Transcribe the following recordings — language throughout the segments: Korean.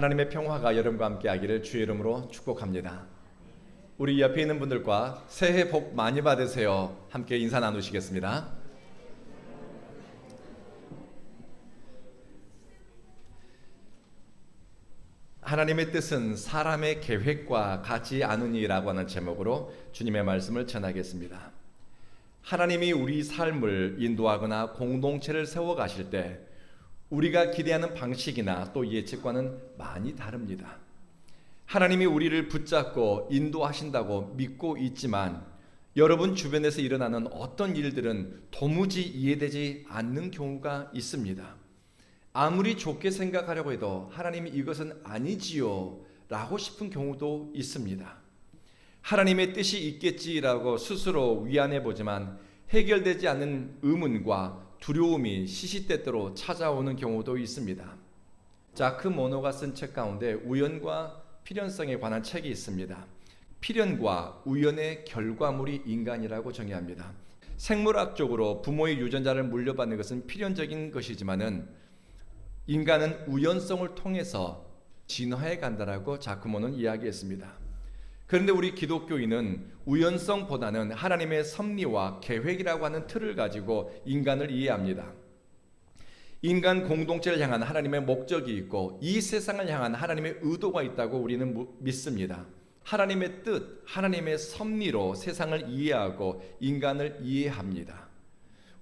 하나님의 평화가 여러분과 함께하기를 주의 이름으로 축복합니다. 우리 옆에 있는 분들과 새해 복 많이 받으세요. 함께 인사 나누시겠습니다. 하나님의 뜻은 사람의 계획과 같지 않으니라고 하는 제목으로 주님의 말씀을 전하겠습니다. 하나님이 우리 삶을 인도하거나 공동체를 세워가실 때 우리가 기대하는 방식이나 또 예측과는 많이 다릅니다. 하나님이 우리를 붙잡고 인도하신다고 믿고 있지만 여러분 주변에서 일어나는 어떤 일들은 도무지 이해되지 않는 경우가 있습니다. 아무리 좋게 생각하려고 해도 하나님이 이것은 아니지요 라고 싶은 경우도 있습니다. 하나님의 뜻이 있겠지라고 스스로 위안해 보지만 해결되지 않는 의문과 두려움이 시시때때로 찾아오는 경우도 있습니다. 자크 모노가 쓴 책 가운데 우연과 필연성에 관한 책이 있습니다. 필연과 우연의 결과물이 인간이라고 정의합니다. 생물학적으로 부모의 유전자를 물려받는 것은 필연적인 것이지만은 인간은 우연성을 통해서 진화해 간다라고 자크모는 이야기했습니다. 그런데 우리 기독교인은 우연성보다는 하나님의 섭리와 계획이라고 하는 틀을 가지고 인간을 이해합니다. 인간 공동체를 향한 하나님의 목적이 있고 이 세상을 향한 하나님의 의도가 있다고 우리는 믿습니다. 하나님의 뜻, 하나님의 섭리로 세상을 이해하고 인간을 이해합니다.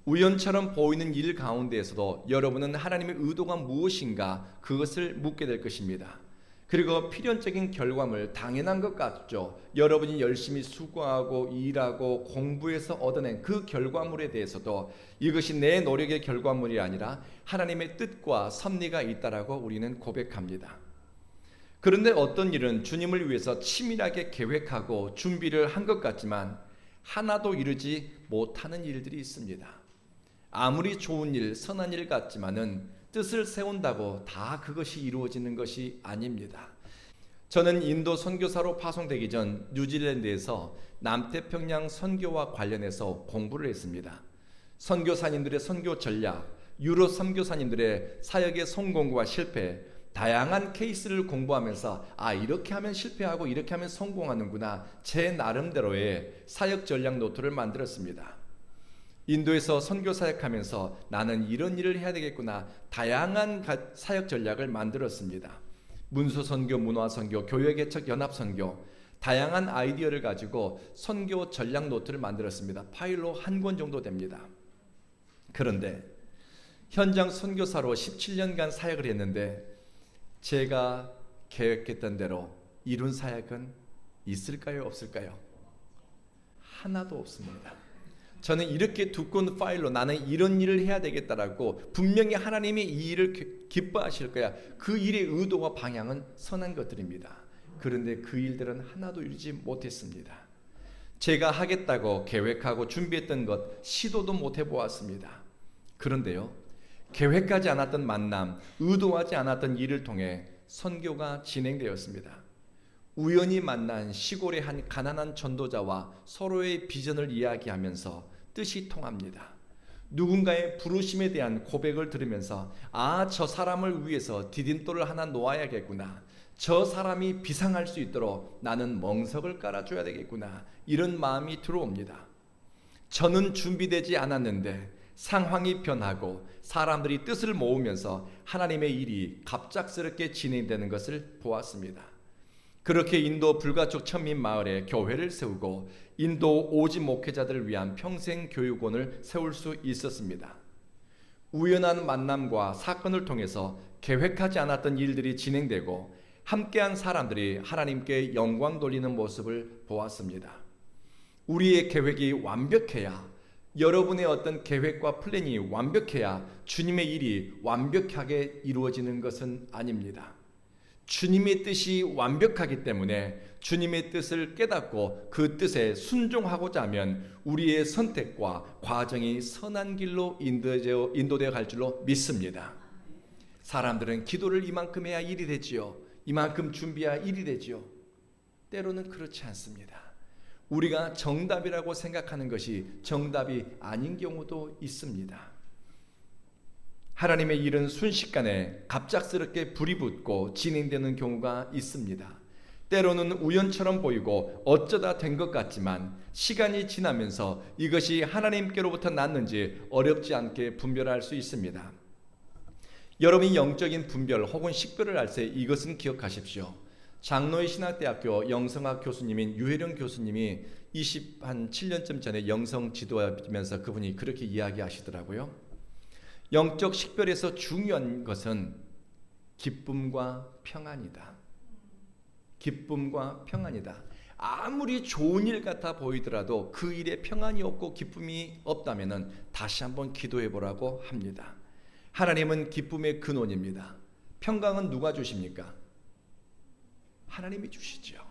우연처럼 보이는 일 가운데에서도 여러분은 하나님의 의도가 무엇인가 그것을 묻게 될 것입니다. 그리고 필연적인 결과물 당연한 것 같죠. 여러분이 열심히 수고하고 일하고 공부해서 얻어낸 그 결과물에 대해서도 이것이 내 노력의 결과물이 아니라 하나님의 뜻과 섭리가 있다라고 우리는 고백합니다. 그런데 어떤 일은 주님을 위해서 치밀하게 계획하고 준비를 한 것 같지만 하나도 이루지 못하는 일들이 있습니다. 아무리 좋은 일, 선한 일 같지만은 뜻을 세운다고 다 그것이 이루어지는 것이 아닙니다. 저는 인도 선교사로 파송되기 전 뉴질랜드에서 남태평양 선교와 관련해서 공부를 했습니다. 선교사님들의 선교 전략, 유로 선교사님들의 사역의 성공과 실패, 다양한 케이스를 공부하면서 이렇게 하면 실패하고 이렇게 하면 성공하는구나 제 나름대로의 사역 전략 노트를 만들었습니다. 인도에서 선교 사역하면서 나는 이런 일을 해야 되겠구나 다양한 사역 전략을 만들었습니다. 문서 선교, 문화 선교, 교회 개척 연합 선교 다양한 아이디어를 가지고 선교 전략 노트를 만들었습니다. 파일로 한 권 정도 됩니다. 그런데 현장 선교사로 17년간 사역을 했는데 제가 계획했던 대로 이룬 사역은 있을까요? 없을까요? 하나도 없습니다. 저는 이렇게 두꺼운 파일로 나는 이런 일을 해야 되겠다라고 분명히 하나님이 이 일을 기뻐하실 거야. 그 일의 의도와 방향은 선한 것들입니다. 그런데 그 일들은 하나도 이루지 못했습니다. 제가 하겠다고 계획하고 준비했던 것 시도도 못 해보았습니다. 그런데요, 계획하지 않았던 만남, 의도하지 않았던 일을 통해 선교가 진행되었습니다. 우연히 만난 시골의 한 가난한 전도자와 서로의 비전을 이야기하면서 뜻이 통합니다. 누군가의 부르심에 대한 고백을 들으면서 저 사람을 위해서 디딤돌을 하나 놓아야겠구나. 저 사람이 비상할 수 있도록 나는 멍석을 깔아줘야 되겠구나. 이런 마음이 들어옵니다. 저는 준비되지 않았는데 상황이 변하고 사람들이 뜻을 모으면서 하나님의 일이 갑작스럽게 진행되는 것을 보았습니다. 그렇게 인도 불가촉 천민 마을에 교회를 세우고 인도 오지 목회자들을 위한 평생 교육원을 세울 수 있었습니다. 우연한 만남과 사건을 통해서 계획하지 않았던 일들이 진행되고 함께한 사람들이 하나님께 영광 돌리는 모습을 보았습니다. 우리의 계획이 완벽해야, 여러분의 어떤 계획과 플랜이 완벽해야 주님의 일이 완벽하게 이루어지는 것은 아닙니다. 주님의 뜻이 완벽하기 때문에 주님의 뜻을 깨닫고 그 뜻에 순종하고자 하면 우리의 선택과 과정이 선한 길로 인도되어 갈 줄로 믿습니다. 사람들은 기도를 이만큼 해야 일이 되지요. 이만큼 준비해야 일이 되지요. 때로는 그렇지 않습니다. 우리가 정답이라고 생각하는 것이 정답이 아닌 경우도 있습니다. 하나님의 일은 순식간에 갑작스럽게 불이 붙고 진행되는 경우가 있습니다. 때로는 우연처럼 보이고 어쩌다 된 것 같지만 시간이 지나면서 이것이 하나님께로부터 났는지 어렵지 않게 분별할 수 있습니다. 여러분이 영적인 분별 혹은 식별을 할 때 이것은 기억하십시오. 장로의 신학대학교 영성학 교수님인 유혜령 교수님이 27년쯤 전에 영성 지도하면서 그분이 그렇게 이야기하시더라고요. 영적 식별에서 중요한 것은 기쁨과 평안이다. 기쁨과 평안이다. 아무리 좋은 일 같아 보이더라도 그 일에 평안이 없고 기쁨이 없다면 다시 한번 기도해 보라고 합니다. 하나님은 기쁨의 근원입니다. 평강은 누가 주십니까? 하나님이 주시죠.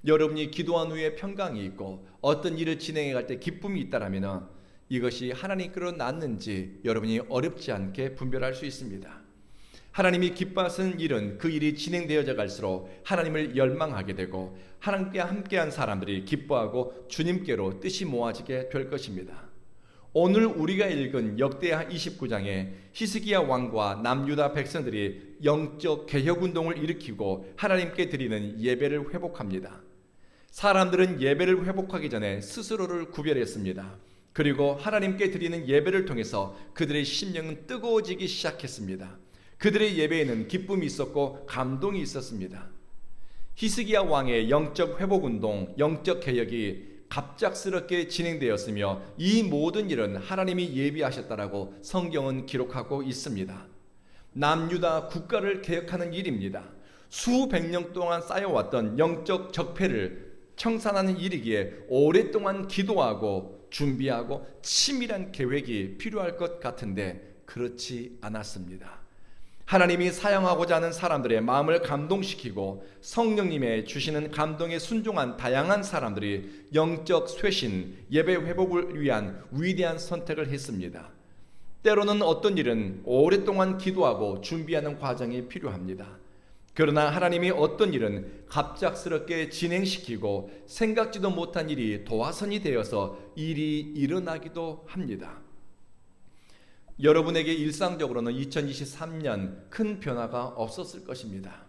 여러분이 기도한 후에 평강이 있고 어떤 일을 진행해 갈 때 기쁨이 있다라면 이것이 하나님께로 났는지 여러분이 어렵지 않게 분별할 수 있습니다. 하나님이 기뻐하시는 일은 그 일이 진행되어져 갈수록 하나님을 열망하게 되고 하나님과 함께한 사람들이 기뻐하고 주님께로 뜻이 모아지게 될 것입니다. 오늘 우리가 읽은 역대하 29장에 히스기야 왕과 남유다 백성들이 영적 개혁운동을 일으키고 하나님께 드리는 예배를 회복합니다. 사람들은 예배를 회복하기 전에 스스로를 구별했습니다. 그리고 하나님께 드리는 예배를 통해서 그들의 심령은 뜨거워지기 시작했습니다. 그들의 예배에는 기쁨이 있었고 감동이 있었습니다. 히스기야 왕의 영적 회복운동, 영적 개혁이 갑작스럽게 진행되었으며 이 모든 일은 하나님이 예비하셨다라고 성경은 기록하고 있습니다. 남유다 국가를 개혁하는 일입니다. 수백 년 동안 쌓여왔던 영적 적폐를 청산하는 일이기에 오랫동안 기도하고 준비하고 치밀한 계획이 필요할 것 같은데 그렇지 않았습니다. 하나님이 사용하고자 하는 사람들의 마음을 감동시키고 성령님의 주시는 감동에 순종한 다양한 사람들이 영적 쇄신, 예배 회복을 위한 위대한 선택을 했습니다. 때로는 어떤 일은 오랫동안 기도하고 준비하는 과정이 필요합니다. 그러나 하나님이 어떤 일은 갑작스럽게 진행시키고 생각지도 못한 일이 도화선이 되어서 일이 일어나기도 합니다. 여러분에게 일상적으로는 2023년 큰 변화가 없었을 것입니다.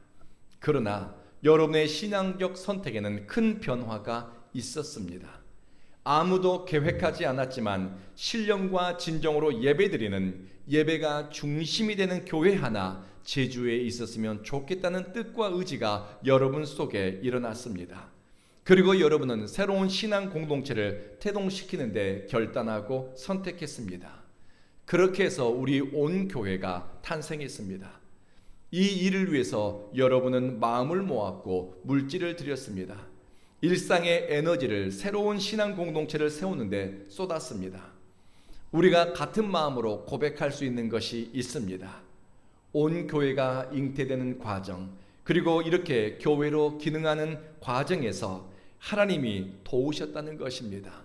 그러나 여러분의 신앙적 선택에는 큰 변화가 있었습니다. 아무도 계획하지 않았지만 신령과 진정으로 예배드리는 예배가 중심이 되는 교회 하나 제주에 있었으면 좋겠다는 뜻과 의지가 여러분 속에 일어났습니다. 그리고 여러분은 새로운 신앙 공동체를 태동시키는 데 결단하고 선택했습니다. 그렇게 해서 우리 온 교회가 탄생했습니다. 이 일을 위해서 여러분은 마음을 모았고 물질을 드렸습니다. 일상의 에너지를 새로운 신앙 공동체를 세우는데 쏟았습니다. 우리가 같은 마음으로 고백할 수 있는 것이 있습니다. 온 교회가 잉태되는 과정, 그리고 이렇게 교회로 기능하는 과정에서 하나님이 도우셨다는 것입니다.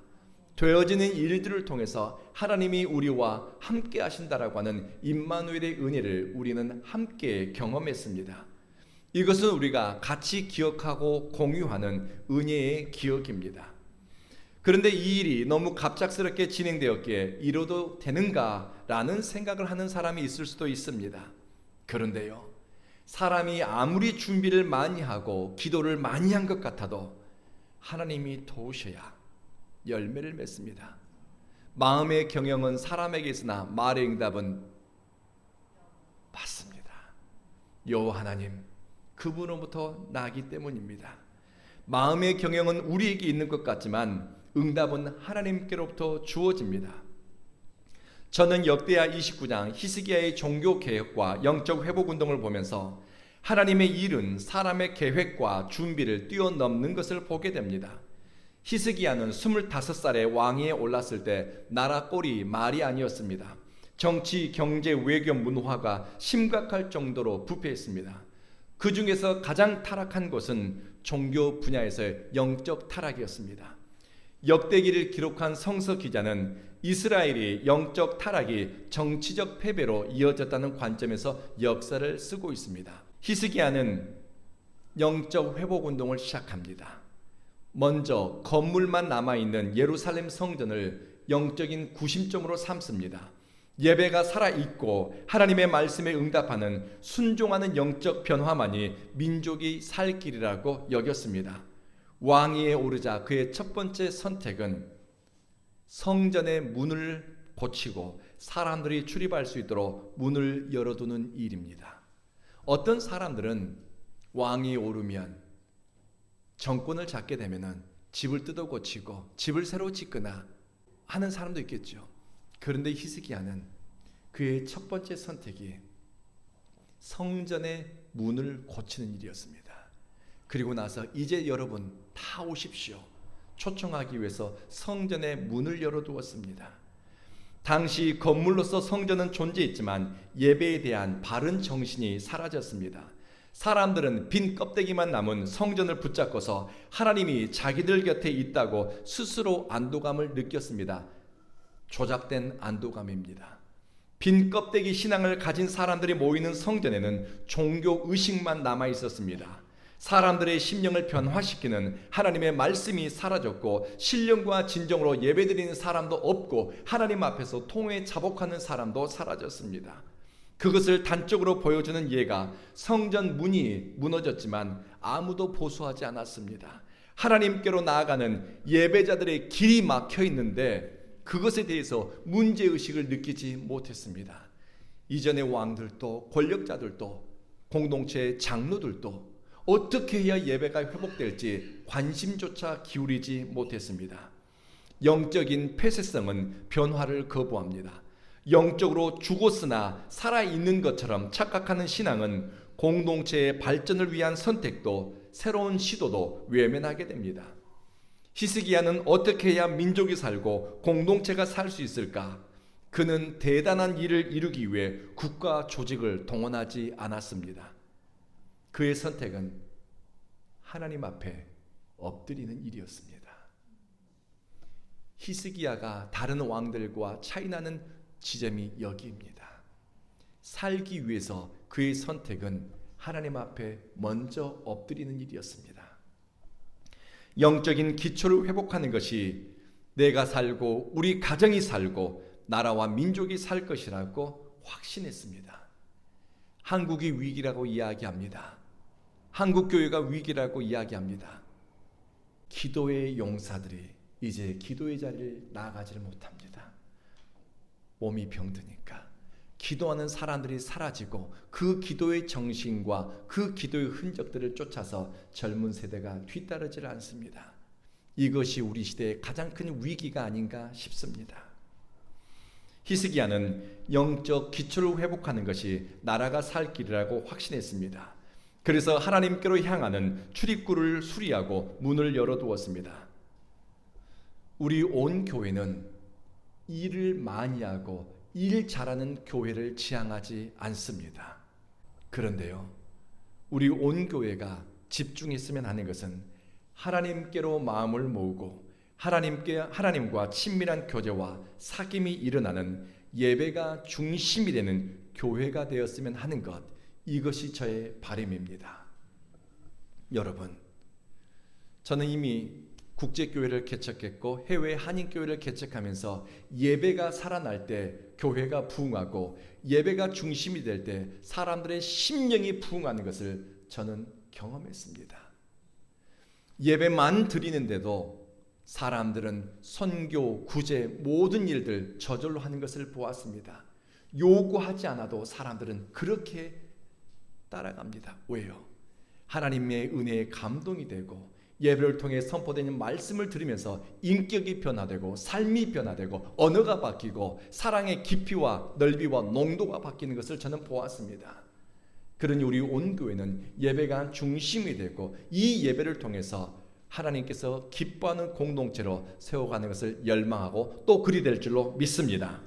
되어지는 일들을 통해서 하나님이 우리와 함께 하신다라고 하는 임마누엘의 은혜를 우리는 함께 경험했습니다. 이것은 우리가 같이 기억하고 공유하는 은혜의 기억입니다. 그런데 이 일이 너무 갑작스럽게 진행되었기에 이뤄도 되는가라는 생각을 하는 사람이 있을 수도 있습니다. 그런데요, 사람이 아무리 준비를 많이 하고 기도를 많이 한 것 같아도 하나님이 도우셔야 열매를 맺습니다. 마음의 경영은 사람에게 있으나 말의 응답은 받습니다. 여호와 하나님, 그분으로부터 나기 때문입니다. 마음의 경영은 우리에게 있는 것 같지만 응답은 하나님께로부터 주어집니다. 저는 역대하 29장 히스기야의 종교 개혁과 영적 회복 운동을 보면서 하나님의 일은 사람의 계획과 준비를 뛰어넘는 것을 보게 됩니다. 히스기야는 25살에 왕위에 올랐을 때 나라 꼴이 말이 아니었습니다. 정치, 경제, 외교, 문화가 심각할 정도로 부패했습니다. 그 중에서 가장 타락한 것은 종교 분야에서의 영적 타락이었습니다. 역대기를 기록한 성서 기자는 이스라엘이 영적 타락이 정치적 패배로 이어졌다는 관점에서 역사를 쓰고 있습니다. 히스기야는 영적 회복 운동을 시작합니다. 먼저 건물만 남아있는 예루살렘 성전을 영적인 구심점으로 삼습니다. 예배가 살아있고 하나님의 말씀에 응답하는 순종하는 영적 변화만이 민족이 살 길이라고 여겼습니다. 왕위에 오르자 그의 첫 번째 선택은 성전의 문을 고치고 사람들이 출입할 수 있도록 문을 열어두는 일입니다. 어떤 사람들은 왕위에 오르면 정권을 잡게 되면 집을 뜯어 고치고 집을 새로 짓거나 하는 사람도 있겠죠. 그런데 히스기야는 그의 첫 번째 선택이 성전의 문을 고치는 일이었습니다. 그리고 나서 이제 여러분 다 오십시오. 초청하기 위해서 성전의 문을 열어두었습니다. 당시 건물로서 성전은 존재했지만 예배에 대한 바른 정신이 사라졌습니다. 사람들은 빈 껍데기만 남은 성전을 붙잡고서 하나님이 자기들 곁에 있다고 스스로 안도감을 느꼈습니다. 조작된 안도감입니다. 빈 껍데기 신앙을 가진 사람들이 모이는 성전에는 종교 의식만 남아 있었습니다. 사람들의 심령을 변화시키는 하나님의 말씀이 사라졌고 신령과 진정으로 예배드리는 사람도 없고 하나님 앞에서 통회 자복하는 사람도 사라졌습니다. 그것을 단적으로 보여주는 예가 성전 문이 무너졌지만 아무도 보수하지 않았습니다. 하나님께로 나아가는 예배자들의 길이 막혀 있는데 그것에 대해서 문제의식을 느끼지 못했습니다. 이전의 왕들도 권력자들도 공동체의 장로들도 어떻게 해야 예배가 회복될지 관심조차 기울이지 못했습니다. 영적인 폐쇄성은 변화를 거부합니다. 영적으로 죽었으나 살아있는 것처럼 착각하는 신앙은 공동체의 발전을 위한 선택도 새로운 시도도 외면하게 됩니다. 히스기야는 어떻게 해야 민족이 살고 공동체가 살 수 있을까? 그는 대단한 일을 이루기 위해 국가 조직을 동원하지 않았습니다. 그의 선택은 하나님 앞에 엎드리는 일이었습니다. 히스기야가 다른 왕들과 차이나는 지점이 여기입니다. 살기 위해서 그의 선택은 하나님 앞에 먼저 엎드리는 일이었습니다. 영적인 기초를 회복하는 것이 내가 살고 우리 가정이 살고 나라와 민족이 살 것이라고 확신했습니다. 한국이 위기라고 이야기합니다. 한국교회가 위기라고 이야기합니다. 기도의 용사들이 이제 기도의 자리를 나아가지를 못합니다. 몸이 병드니까 기도하는 사람들이 사라지고 그 기도의 정신과 그 기도의 흔적들을 쫓아서 젊은 세대가 뒤따르질 않습니다. 이것이 우리 시대의 가장 큰 위기가 아닌가 싶습니다. 히스기야는 영적 기초를 회복하는 것이 나라가 살 길이라고 확신했습니다. 그래서 하나님께로 향하는 출입구를 수리하고 문을 열어두었습니다. 우리 온 교회는 일을 많이 하고 일 잘하는 교회를 지향하지 않습니다. 그런데요, 우리 온 교회가 집중했으면 하는 것은 하나님께로 마음을 모으고 하나님과 친밀한 교제와 사귐이 일어나는 예배가 중심이 되는 교회가 되었으면 하는 것, 이것이 저의 바람입니다. 여러분, 저는 이미 국제교회를 개척했고 해외 한인교회를 개척하면서 예배가 살아날 때 교회가 부흥하고 예배가 중심이 될 때 사람들의 심령이 부흥하는 것을 저는 경험했습니다. 예배만 드리는데도 사람들은 선교, 구제 모든 일들 저절로 하는 것을 보았습니다. 요구하지 않아도 사람들은 그렇게 따라갑니다. 왜요? 하나님의 은혜에 감동이 되고 예배를 통해 선포되는 말씀을 들으면서 인격이 변화되고 삶이 변화되고 언어가 바뀌고 사랑의 깊이와 넓이와 농도가 바뀌는 것을 저는 보았습니다. 그러니 우리 온 교회는 예배가 중심이 되고 이 예배를 통해서 하나님께서 기뻐하는 공동체로 세워가는 것을 열망하고 또 그리 될 줄로 믿습니다.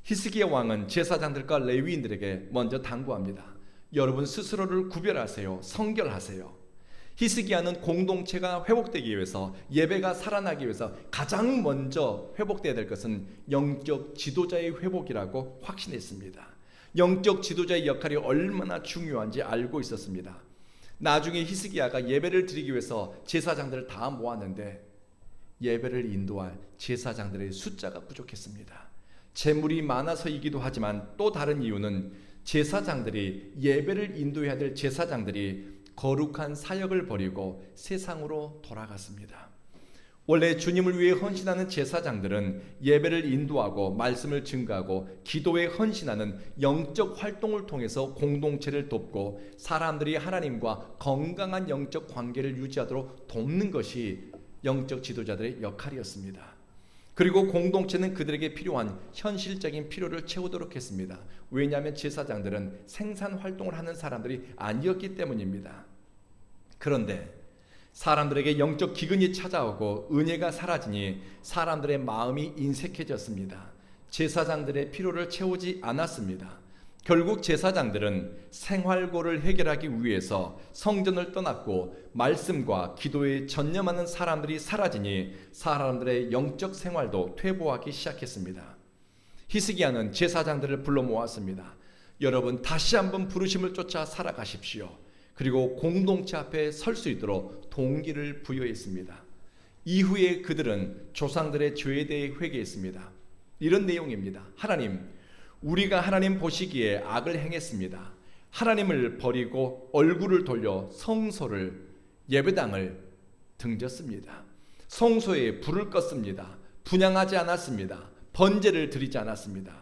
히스기야 왕은 제사장들과 레위인들에게 먼저 당부합니다. 여러분 스스로를 구별하세요. 성결하세요. 히스기야는 공동체가 회복되기 위해서 예배가 살아나기 위해서 가장 먼저 회복되어야 될 것은 영적 지도자의 회복이라고 확신했습니다. 영적 지도자의 역할이 얼마나 중요한지 알고 있었습니다. 나중에 히스기야가 예배를 드리기 위해서 제사장들을 다 모았는데 예배를 인도할 제사장들의 숫자가 부족했습니다. 재물이 많아서이기도 하지만 또 다른 이유는 제사장들이, 예배를 인도해야 될 제사장들이 거룩한 사역을 버리고 세상으로 돌아갔습니다. 원래 주님을 위해 헌신하는 제사장들은 예배를 인도하고 말씀을 증거하고 기도에 헌신하는 영적 활동을 통해서 공동체를 돕고 사람들이 하나님과 건강한 영적 관계를 유지하도록 돕는 것이 영적 지도자들의 역할이었습니다. 그리고 공동체는 그들에게 필요한 현실적인 필요를 채우도록 했습니다. 왜냐하면 제사장들은 생산 활동을 하는 사람들이 아니었기 때문입니다. 그런데 사람들에게 영적 기근이 찾아오고 은혜가 사라지니 사람들의 마음이 인색해졌습니다. 제사장들의 필요를 채우지 않았습니다. 결국 제사장들은 생활고를 해결하기 위해서 성전을 떠났고 말씀과 기도에 전념하는 사람들이 사라지니 사람들의 영적 생활도 퇴보하기 시작했습니다. 히스기야는 제사장들을 불러 모았습니다. 여러분, 다시 한번 부르심을 쫓아 살아가십시오. 그리고 공동체 앞에 설 수 있도록 동기를 부여했습니다. 이후에 그들은 조상들의 죄에 대해 회개했습니다. 이런 내용입니다. 하나님, 우리가 하나님 보시기에 악을 행했습니다. 하나님을 버리고 얼굴을 돌려 성소를, 예배당을 등졌습니다. 성소에 불을 껐습니다. 분향하지 않았습니다. 번제를 드리지 않았습니다.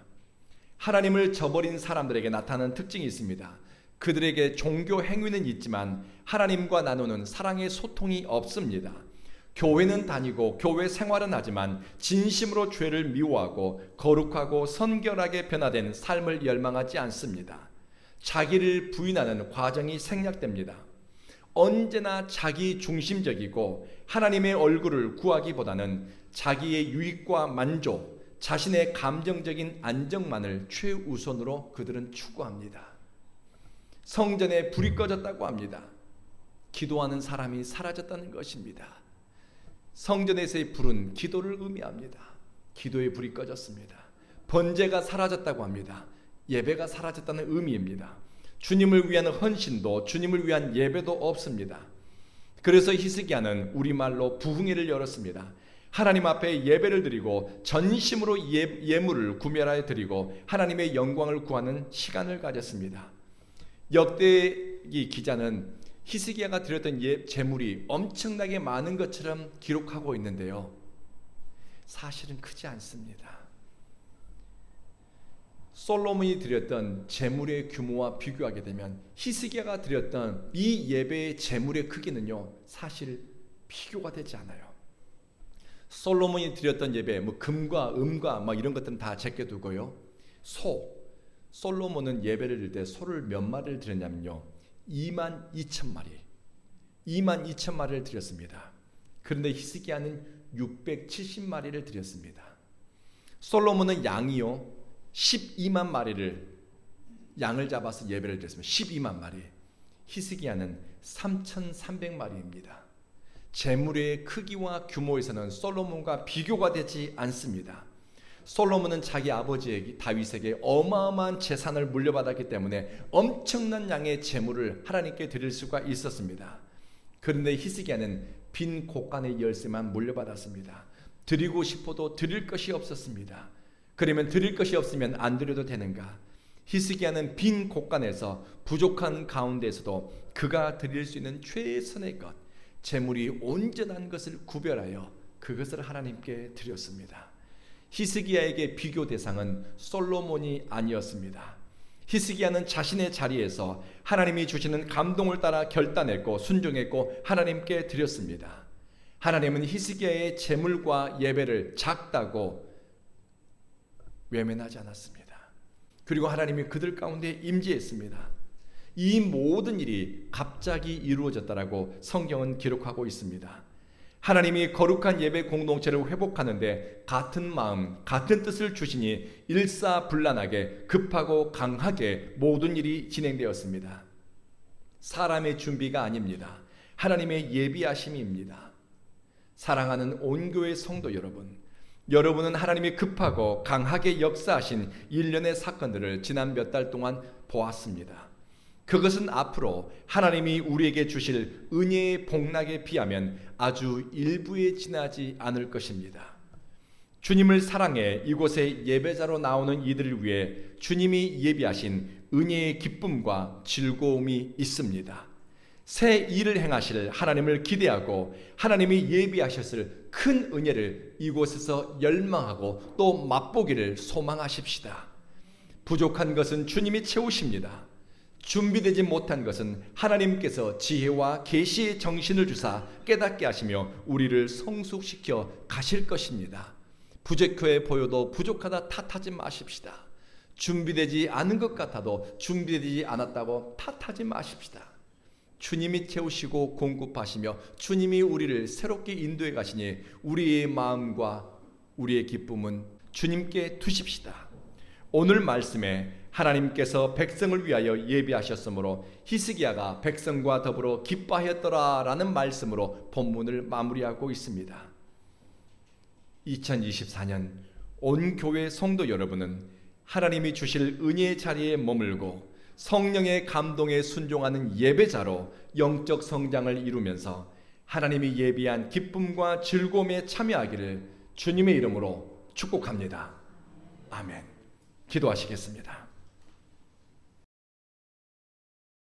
하나님을 저버린 사람들에게 나타나는 특징이 있습니다. 그들에게 종교 행위는 있지만 하나님과 나누는 사랑의 소통이 없습니다. 교회는 다니고 교회 생활은 하지만 진심으로 죄를 미워하고 거룩하고 선결하게 변화된 삶을 열망하지 않습니다. 자기를 부인하는 과정이 생략됩니다. 언제나 자기 중심적이고 하나님의 얼굴을 구하기보다는 자기의 유익과 만족, 자신의 감정적인 안정만을 최우선으로 그들은 추구합니다. 성전에 불이 꺼졌다고 합니다. 기도하는 사람이 사라졌다는 것입니다. 성전에서의 불은 기도를 의미합니다. 기도의 불이 꺼졌습니다. 번제가 사라졌다고 합니다. 예배가 사라졌다는 의미입니다. 주님을 위한 헌신도, 주님을 위한 예배도 없습니다. 그래서 히스기야는 우리말로 부흥회를 열었습니다. 하나님 앞에 예배를 드리고 전심으로 예물을 구별하여 드리고 하나님의 영광을 구하는 시간을 가졌습니다. 역대기 기자는 히스기야가 드렸던 제물이 엄청나게 많은 것처럼 기록하고 있는데요, 사실은 크지 않습니다. 솔로몬이 드렸던 제물의 규모와 비교하게 되면 히스기야가 드렸던 이 예배의 제물의 크기는요, 사실 비교가 되지 않아요. 솔로몬이 드렸던 예배, 금과 음과 이런 것들은 다 제껴두고요, 솔로몬은 예배를 드릴 때 소를 몇 마리를 드렸냐면요, 22,000마리, 22,000마리를 드렸습니다. 그런데 히스기야는 670마리를 드렸습니다. 솔로몬은 양이요 12만 마리를 양을 잡아서 예배를 드렸습니다. 12만 마리. 히스기야는 3,300마리입니다. 제물의 크기와 규모에서는 솔로몬과 비교가 되지 않습니다. 솔로몬은 자기 아버지 다윗에게 어마어마한 재산을 물려받았기 때문에 엄청난 양의 제물을 하나님께 드릴 수가 있었습니다. 그런데 히스기야는 빈 곳간의 열쇠만 물려받았습니다. 드리고 싶어도 드릴 것이 없었습니다. 그러면 드릴 것이 없으면 안 드려도 되는가? 히스기야는 빈 곳간에서 부족한 가운데에서도 그가 드릴 수 있는 최선의 것, 제물이 온전한 것을 구별하여 그것을 하나님께 드렸습니다. 히스기야에게 비교 대상은 솔로몬이 아니었습니다. 히스기야는 자신의 자리에서 하나님이 주시는 감동을 따라 결단했고 순종했고 하나님께 드렸습니다. 하나님은 히스기야의 제물과 예배를 작다고 외면하지 않았습니다. 그리고 하나님이 그들 가운데 임재했습니다. 이 모든 일이 갑자기 이루어졌다라고 성경은 기록하고 있습니다. 하나님이 거룩한 예배 공동체를 회복하는데 같은 마음, 같은 뜻을 주시니 일사불란하게 급하고 강하게 모든 일이 진행되었습니다. 사람의 준비가 아닙니다. 하나님의 예비하심입니다. 사랑하는 온교회 성도 여러분, 여러분은 하나님이 급하고 강하게 역사하신 일련의 사건들을 지난 몇 달 동안 보았습니다. 그것은 앞으로 하나님이 우리에게 주실 은혜의 복락에 비하면 아주 일부에 지나지 않을 것입니다. 주님을 사랑해 이곳에 예배자로 나오는 이들을 위해 주님이 예비하신 은혜의 기쁨과 즐거움이 있습니다. 새 일을 행하실 하나님을 기대하고 하나님이 예비하셨을 큰 은혜를 이곳에서 열망하고 또 맛보기를 소망하십시다. 부족한 것은 주님이 채우십니다. 준비되지 못한 것은 하나님께서 지혜와 계시의 정신을 주사 깨닫게 하시며 우리를 성숙시켜 가실 것입니다. 부족해 보여도 부족하다 탓하지 마십시다. 준비되지 않은 것 같아도 준비되지 않았다고 탓하지 마십시다. 주님이 채우시고 공급하시며 주님이 우리를 새롭게 인도해 가시니 우리의 마음과 우리의 기쁨은 주님께 두십시다. 오늘 말씀에 하나님께서 백성을 위하여 예비하셨으므로 히스기야가 백성과 더불어 기뻐하였더라라는 말씀으로 본문을 마무리하고 있습니다. 2024년 온 교회 성도 여러분은 하나님이 주실 은혜의 자리에 머물고 성령의 감동에 순종하는 예배자로 영적 성장을 이루면서 하나님이 예비한 기쁨과 즐거움에 참여하기를 주님의 이름으로 축복합니다. 아멘. 기도하시겠습니다.